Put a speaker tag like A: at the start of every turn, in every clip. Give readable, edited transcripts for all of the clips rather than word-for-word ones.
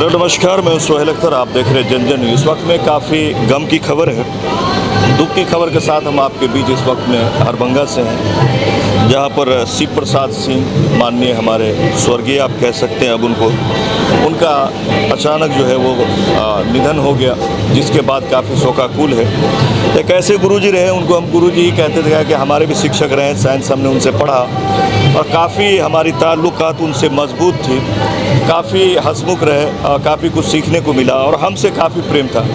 A: Hello नमस्कार, मैं सोहेल अख्तर, आप देख रहे हैं जन जन। इस वक्त में काफ़ी गम की खबर है, दुख की खबर के साथ हम आपके बीच इस वक्त में हरभंगा से हैं, जहां पर शिव प्रसाद सिंह माननीय हमारे स्वर्गीय आप कह सकते हैं अब उनका अचानक जो है वो निधन हो गया, जिसके बाद काफ़ी शोकाकुल है। एक ऐसे गुरुजी रहे, उनको हम गुरुजी ही कहते थे कि हमारे भी शिक्षक रहे, साइंस हमने उनसे पढ़ा और काफ़ी हमारी ताल्लुकात उनसे मजबूत थी, काफ़ी हंसमुख रहे, काफ़ी कुछ सीखने को मिला और हमसे काफ़ी प्रेम था।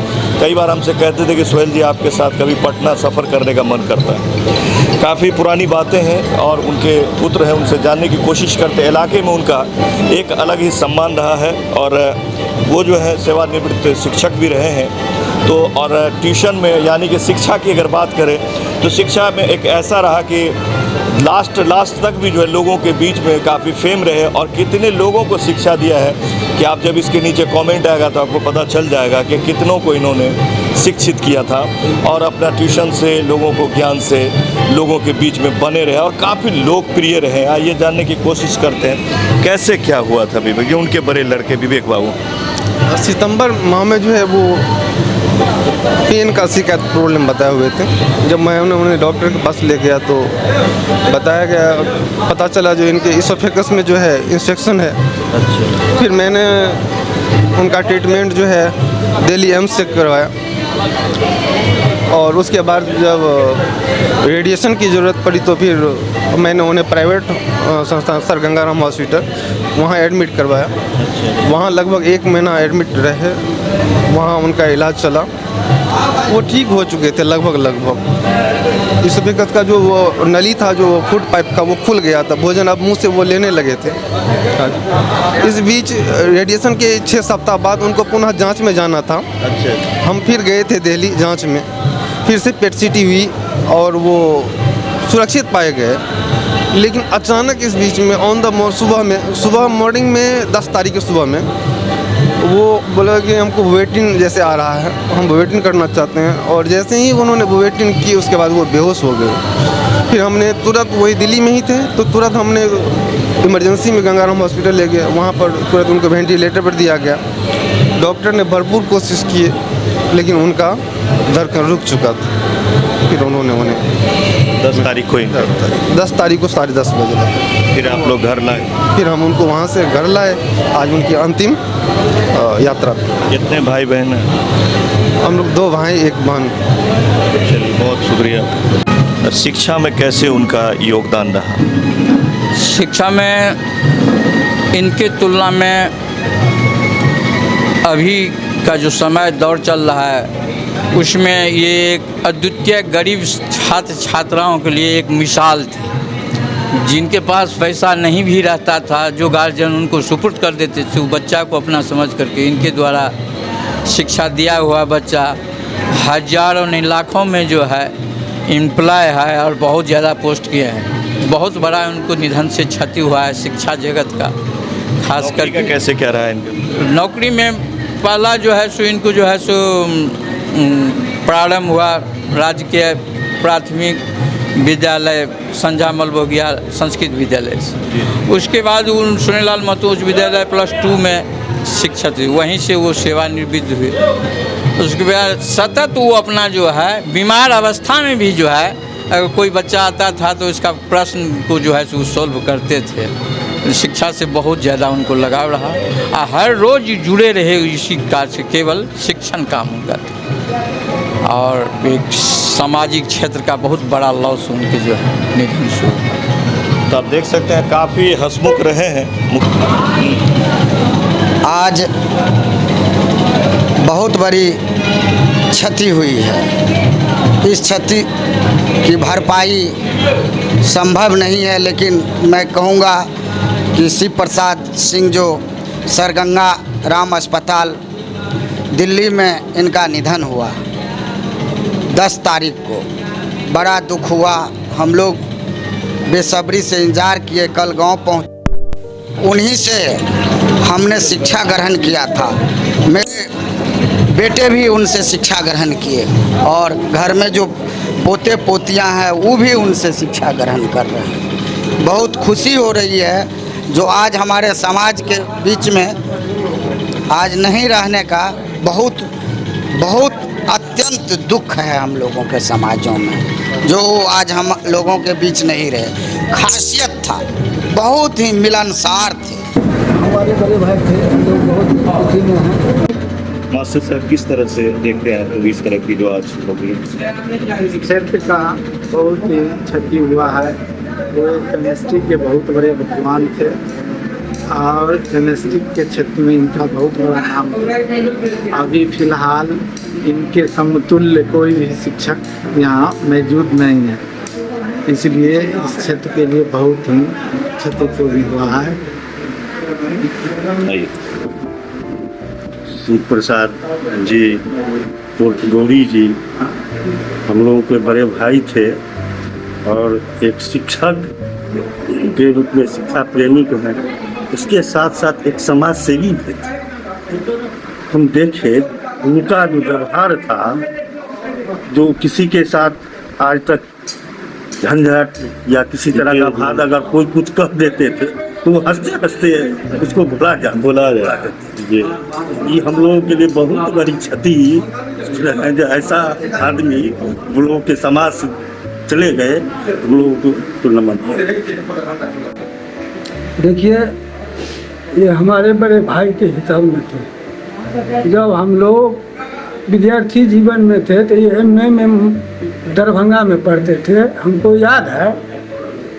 A: कई बार हमसे कहते थे कि सोहेल जी आपके साथ कभी पटना सफ़र करने का मन करता है। काफ़ी पुरानी बातें हैं और उनके पुत्र हैं, उनसे जानने की कोशिश करते। इलाके में उनका एक अलग ही सम्मान रहा है और वो जो है सेवानिवृत्त शिक्षक भी रहे हैं। तो और ट्यूशन में यानी कि शिक्षा की अगर बात करें तो शिक्षा में एक ऐसा रहा कि लास्ट तक भी जो है लोगों के बीच में काफ़ी फेम रहे और कितने लोगों को शिक्षा दिया है कि आप जब इसके नीचे कमेंट आएगा तो आपको पता चल जाएगा कि कितनों को इन्होंने शिक्षित किया था और अपना ट्यूशन से लोगों को ज्ञान से लोगों के बीच में बने रहे और काफ़ी लोकप्रिय रहे। आइए जानने की कोशिश करते हैं कैसे क्या हुआ था विवेक, ये उनके बड़े लड़के विवेक बाबू
B: सितंबर माह में जो है वो पेन का शिकायत प्रॉब्लम बताए हुए थे। जब मैं उन्हें डॉक्टर के पास ले गया तो बताया गया, पता चला जो इनके इसोफेगस में जो है इन्फेक्शन है।
A: अच्छा।
B: फिर मैंने उनका ट्रीटमेंट जो है दिल्ली एम्स से करवाया और उसके बाद जब रेडिएशन की ज़रूरत पड़ी तो फिर मैंने उन्हें प्राइवेट संस्थान सर गंगाराम हॉस्पिटल वहाँ एडमिट करवाया। वहाँ लगभग 1 महीना एडमिट रहे, वहाँ उनका इलाज चला, वो ठीक हो चुके थे लगभग। इसोफेगस का जो वो नली था, जो फूड पाइप का, वो खुल गया था, भोजन अब मुंह से वो लेने लगे थे। इस बीच रेडिएशन के 6 सप्ताह बाद उनको पुनः जांच में जाना था।
A: अच्छा।
B: हम फिर गए थे दिल्ली जांच में, फिर से पेट सीटी हुई और वो सुरक्षित पाए गए। लेकिन अचानक इस बीच में ऑन द सुबह मॉर्निंग में 10 तारीख की सुबह में वो बोला कि हमको वोमेटिंग जैसे आ रहा है, हम वोमेटिंग करना चाहते हैं। और जैसे ही उन्होंने वोमेटिंग की उसके बाद वो बेहोश हो गए। फिर हमने तुरंत, वही दिल्ली में ही थे, तो तुरंत हमने इमरजेंसी में गंगाराम हॉस्पिटल ले गए। वहाँ पर तुरंत उनको वेंटिलेटर पर दिया गया। डॉक्टर ने भरपूर कोशिश की लेकिन उनका धड़कन रुक चुका था। फिर उन्होंने उन्हें
A: 10 तारीख को
B: 10 तारीख को 10:30 बजे लाए।
A: फिर आप लोग घर लाए?
B: फिर हम उनको वहाँ से घर लाए। आज उनकी अंतिम यात्रा।
A: कितने भाई बहन हैं?
B: हम लोग 2 भाई 1 बहन।
A: चलिए, बहुत शुक्रिया। शिक्षा में कैसे उनका योगदान रहा?
C: शिक्षा में इनके तुलना में अभी का जो समय दौर चल रहा है उसमें ये एक अद्वितीय गरीब छात्र छात्राओं के लिए एक मिसाल थी। जिनके पास पैसा नहीं भी रहता था, जो गार्जियन उनको सुपुर्द कर देते थे, वो बच्चा को अपना समझ करके इनके द्वारा शिक्षा दिया हुआ बच्चा हजारों नहीं लाखों में जो है एम्प्लॉय है और बहुत ज़्यादा पोस्ट किए हैं। बहुत बड़ा उनको निधन से क्षति हुआ है शिक्षा जगत का, खास करके।
A: कैसे क्या रहा है इनका?
C: नौकरी में पहला जो है सो इनको जो है सो प्रारंभ हुआ राजकीय प्राथमिक विद्यालय संजा मलबोगिया संस्कृत विद्यालय से। उसके बाद उन सुनीलाल महतो उच्च विद्यालय +2 में शिक्षक थे, वहीं से वो सेवानिवृत्त हुए। उसके बाद सतत वो अपना जो है बीमार अवस्था में भी जो है अगर कोई बच्चा आता था तो इसका प्रश्न को जो है सो सॉल्व करते थे। शिक्षा से बहुत ज़्यादा उनको लगाव रहा और हर रोज़ जुड़े रहे इसी कार्य से, केवल शिक्षण काम उनका था। और एक सामाजिक क्षेत्र का बहुत बड़ा लॉस उनके जो है निधन से हुआ।
A: तो आप देख सकते हैं काफ़ी हंसमुख रहे हैं।
D: आज बहुत बड़ी क्षति हुई है। इस क्षति की भरपाई संभव नहीं है, लेकिन मैं कहूँगा कि शिव प्रसाद सिंह जो सर गंगा राम अस्पताल दिल्ली में इनका निधन हुआ 10 तारीख को, बड़ा दुख हुआ। हम लोग बेसब्री से इंतजार किए, कल गांव पहुँच। उन्हीं से हमने शिक्षा ग्रहण किया था। मेरे बेटे भी उनसे शिक्षा ग्रहण किए और घर में जो पोते पोतियां हैं वो भी उनसे शिक्षा ग्रहण कर रहे हैं। बहुत खुशी हो रही है जो आज हमारे समाज के बीच में आज नहीं रहने का बहुत बहुत अत्यंत दुख है हम लोगों के समाजों में, जो आज हम लोगों के बीच नहीं रहे। खासियत था, बहुत ही मिलनसार थे।
E: हमारे बड़े भाई थे, हम लोग बहुत खुशी में हैं।
A: मास्टर साहब किस तरह से देखते हैं तो इस तरह की जो आज हो गई?
E: इस क्षेत्र का बहुत ही क्षति हुआ है। वो केमिस्ट्री के बहुत बड़े विद्वान थे और केमिस्ट्री के क्षेत्र में इनका बहुत बड़ा नाम था। अभी फिलहाल इनके समतुल्य कोई भी शिक्षक यहाँ मौजूद नहीं है, इसलिए इस क्षेत्र के लिए बहुत ही क्षतिपूर्ण हुआ है।
A: आइए।
F: शिव प्रसाद जी गौरी जी हम लोगों के बड़े भाई थे और एक शिक्षक के रूप में शिक्षा प्रेमी को हैं, उसके साथ साथ एक समाज सेवी भी थे। हम देखे उनका जो व्यवहार था, जो किसी के साथ आज तक झंझट या किसी तरह का बात अगर कोई कुछ कह देते थे तो वो हंसते हंसते उसको भुला जाते। ये हम लोगों के लिए बहुत बड़ी क्षति है। जो ऐसा आदमी हम लोगों के समाज से चले गए, हम लोगों को नमन।
E: देखिए, ये हमारे बड़े भाई के हिसाब में थे। जब हम लोग विद्यार्थी जीवन में थे तो ये एमए में दरभंगा में पढ़ते थे। हमको याद है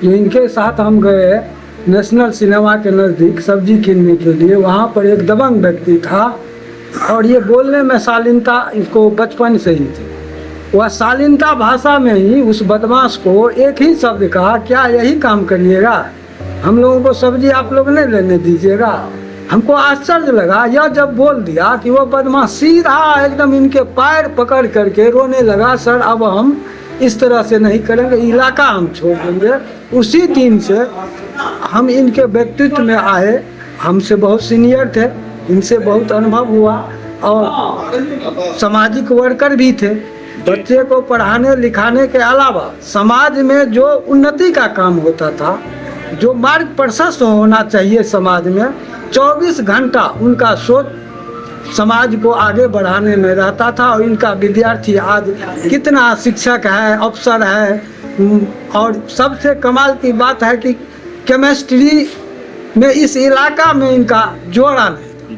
E: कि इनके साथ हम गए नेशनल सिनेमा के नज़दीक सब्जी कीनने के लिए। वहाँ पर एक दबंग व्यक्ति था और ये बोलने में शालीनता इसको बचपन से ही थी। वह शालीनता भाषा में ही उस बदमाश को एक ही शब्द कहा, क्या यही काम करिएगा, हम लोगों को सब्जी आप लोग नहीं लेने दीजिएगा। हमको आश्चर्य लगा। यह जब बोल दिया कि वह बदमाश सीधा एकदम इनके पैर पकड़ करके रोने लगा, सर अब हम इस तरह से नहीं करेंगे, इलाका हम छोड़ देंगे। उसी दिन से हम इनके व्यक्तित्व में आए। हमसे बहुत सीनियर थे, इनसे बहुत अनुभव हुआ और सामाजिक वर्कर भी थे। बच्चे को पढ़ाने लिखाने के अलावा समाज में जो उन्नति का काम होता था, जो मार्ग प्रशस्त होना चाहिए समाज में, 24 घंटा उनका सोच समाज को आगे बढ़ाने में रहता था। और इनका विद्यार्थी आज कितना शिक्षक है, अफसर है। और सबसे कमाल की बात है कि केमिस्ट्री में इस इलाका में इनका जोड़ा नहीं,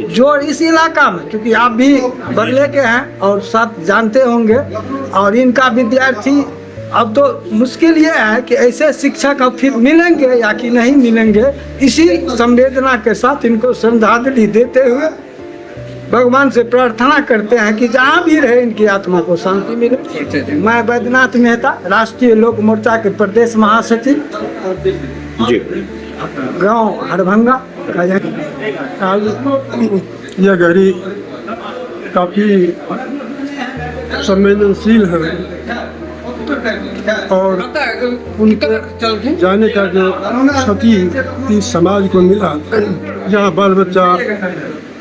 E: जोड़ इस इलाका में, क्योंकि आप भी बगले के हैं और साथ जानते होंगे। और इनका विद्यार्थी अब तो मुश्किल ये है कि ऐसे शिक्षक अब फिर मिलेंगे या कि नहीं मिलेंगे। इसी संवेदना के साथ इनको श्रद्धांजलि देते हुए भगवान से प्रार्थना करते हैं कि जहाँ भी रहे इनकी आत्मा को शांति मिले। मैं बैद्यनाथ मेहता, राष्ट्रीय लोक मोर्चा के प्रदेश महासचिव,
A: जी
E: गांव हरभंगा।
G: आज यह घड़ी काफ़ी संवेदनशील है और उनके जाने का जो क्षति इस समाज को मिला, जहाँ बाल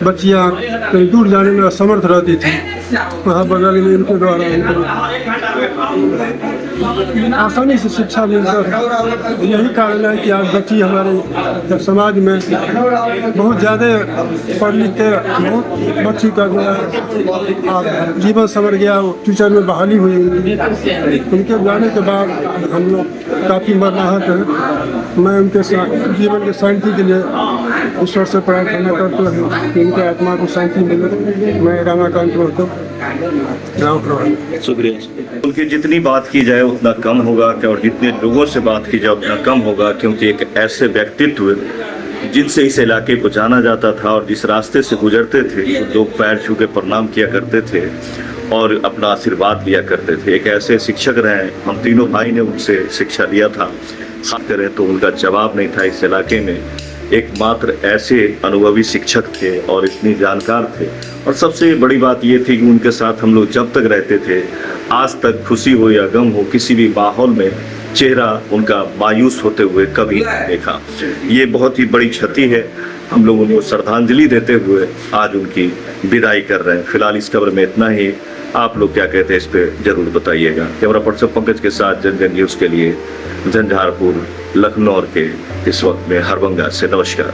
G: बच्चियाँ कहीं दूर जाने में असमर्थ रहती थी, वहाँ बगल में इनके द्वारा उनको आसानी से शिक्षा मिलता है। यही कारण है कि आज बच्ची हमारे समाज में बहुत ज़्यादा पढ़ लिख के बहुत बच्ची का जो है आज जीवन संवर गया। टीचर में बहाली हुई उनके जाने के बाद हम लोग काफ़ी मरनाहत हैं। मैं उनके जीवन के शांति के लिए ईश्वर से प्रार्थना करता हूँ कि उनके आत्मा को शांति मिले। मैं रामाकांत महतो, गाँव प्रवाह।
A: शुक्रिया। उनकी जितनी बात की जाए उतना कम होगा, और जितने लोगों से बात की जाए उतना कम होगा, क्योंकि एक ऐसे व्यक्तित्व जिनसे इस इलाके को जाना जाता था और जिस रास्ते से गुजरते थे तो लोग पैर छू के प्रणाम किया करते थे और अपना आशीर्वाद लिया करते थे। एक ऐसे शिक्षक रहे, हम तीनों भाई ने उनसे शिक्षा लिया था। बात करें तो उनका जवाब नहीं था। इस इलाके में एकमात्र ऐसे अनुभवी शिक्षक थे और इतनी जानकार थे। और सबसे बड़ी बात ये थी कि उनके साथ हम लोग जब तक रहते थे, आज तक खुशी हो या गम हो, किसी भी माहौल में चेहरा उनका मायूस होते हुए कभी नहीं देखा। ये बहुत ही बड़ी क्षति है। हम लोग उनको श्रद्धांजलि देते हुए आज उनकी विदाई कर रहे हैं। फिलहाल इस खबर में इतना ही। आप लोग क्या कहते हैं इस पर जरूर बताइएगा। कैमरा पर्सन पंकज के साथ जन न्यूज़ के लिए झंझारपुर लखनऊ के इस वक्त में हरभंगा से नमस्कार।